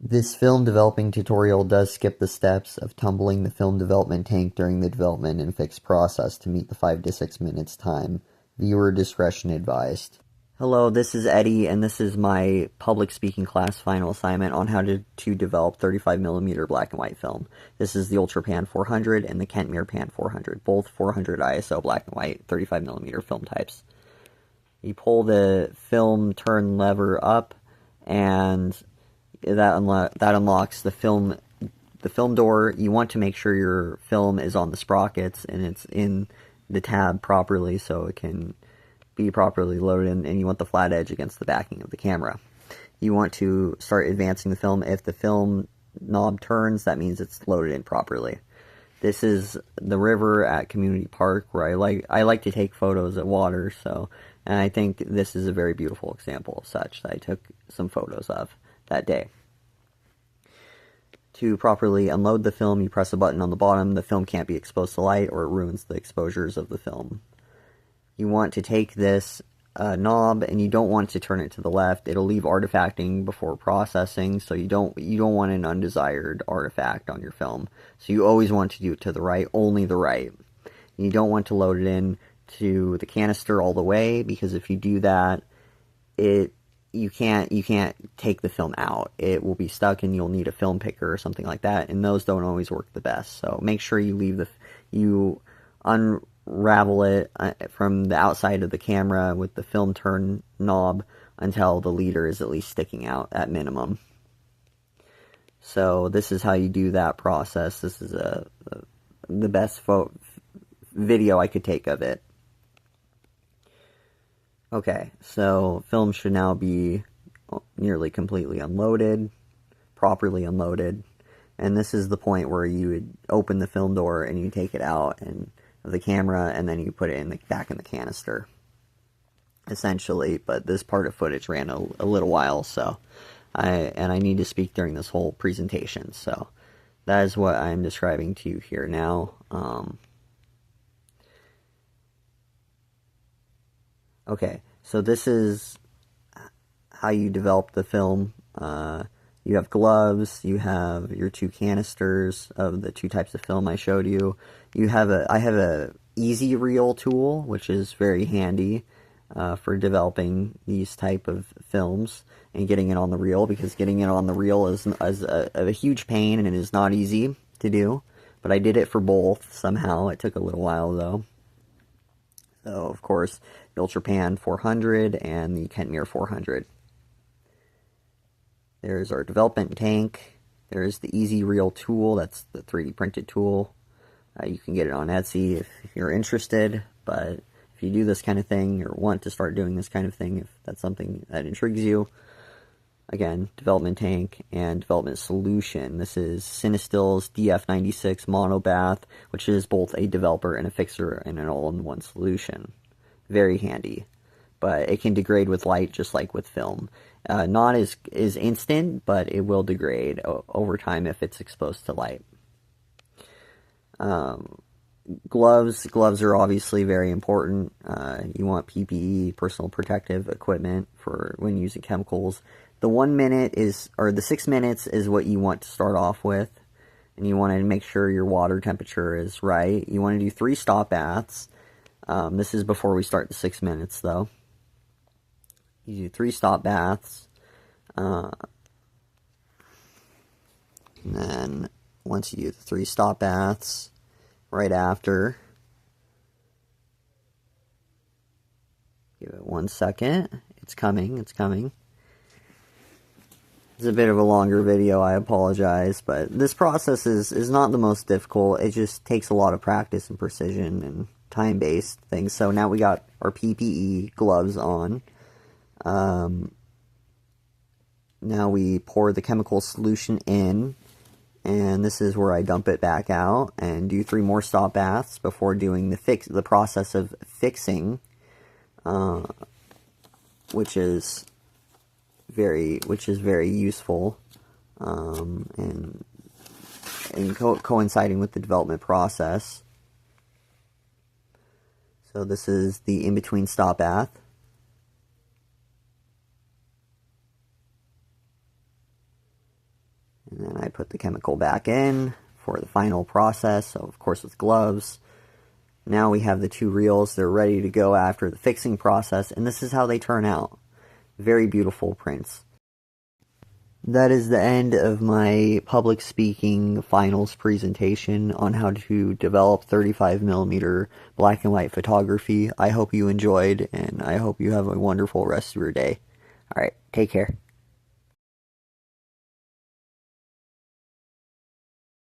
This film developing tutorial does skip the steps of tumbling the film development tank during the development and fix process to meet the 5 to 6 minutes time. Viewer discretion advised. Hello, this is Eddie, and this is my public speaking class final assignment on how to develop 35mm black and white film. This is the Ultra Pan 400 and the Kentmere Pan 400, both 400 ISO black and white 35mm film types. You pull the film turn lever up, and that unlocks the film door. You want to make sure your film is on the sprockets and it's in the tab properly so it can be properly loaded, and you want the flat edge against the backing of the camera. You want to start advancing the film. If the film knob turns, that means it's loaded in properly. This is the river at Community Park where I like to take photos of water, and I think this is a very beautiful example of such that I took some photos of that day. To properly unload the film, you press a button on the bottom. The film can't be exposed to light or it ruins the exposures of the film. You want to take this knob, and you don't want to turn it to the left. It'll leave artifacting before processing, so you don't want an undesired artifact on your film. So you always want to do it to the right, only the right. You don't want to load it in to the canister all the way, because if you do that, you can't take the film out. It will be stuck, and you'll need a film picker or something like that, and those don't always work the best. So make sure you unravel it from the outside of the camera with the film turn knob until the leader is at least sticking out at minimum. So this is how you do that process. This is the best video I could take of it. Okay, so film should now be nearly completely unloaded, properly unloaded, and this is the point where you would open the film door and you take it out of the camera, and then you put it back in the canister, essentially. But this part of footage ran a little while, so I need to speak during this whole presentation, so that is what I'm describing to you here now. Okay, so this is how you develop the film. You have gloves, you have your two canisters of the two types of film I showed you. I have a easy reel tool, which is very handy for developing these type of films and getting it on the reel, because getting it on the reel is a huge pain, and it is not easy to do. But I did it for both somehow. It took a little while though. So of course, the Ultra Pan 400 and the Kentmere 400. There's our development tank. There's the Easy Reel tool. That's the 3D printed tool. You can get it on Etsy if you're interested. But if you do this kind of thing or want to start doing this kind of thing, if that's something that intrigues you, again, development tank and development solution. This is Cinestill's DF96 Mono Bath, which is both a developer and a fixer and an all-in-one solution. Very handy. But it can degrade with light just like with film. Not as instant, but it will degrade over time if it's exposed to light. Gloves are obviously very important. You want PPE, personal protective equipment, for when using chemicals. The 1 minute the 6 minutes is what you want to start off with, and you want to make sure your water temperature is right. You want to do 3 stop baths. This is before we start the 6 minutes though. You do 3 stop baths, and then once you do the 3 stop baths, right after, give it 1 second. It's coming. It's a bit of a longer video, I apologize, but this process is not the most difficult. It just takes a lot of practice and precision and time-based things. So now we got our PPE gloves on. Now we pour the chemical solution in, and this is where I dump it back out and do 3 more stop baths before doing the process of fixing, which is very useful, and coinciding with the development process. So this is the in-between stop bath. put the chemical back in for the final process, so of course with gloves. Now we have the two reels. They're ready to go after the fixing process, and this is how they turn out. Very beautiful prints. That is the end of my public speaking finals presentation on how to develop 35mm black and white photography. I hope you enjoyed, and I hope you have a wonderful rest of your day. Alright, take care.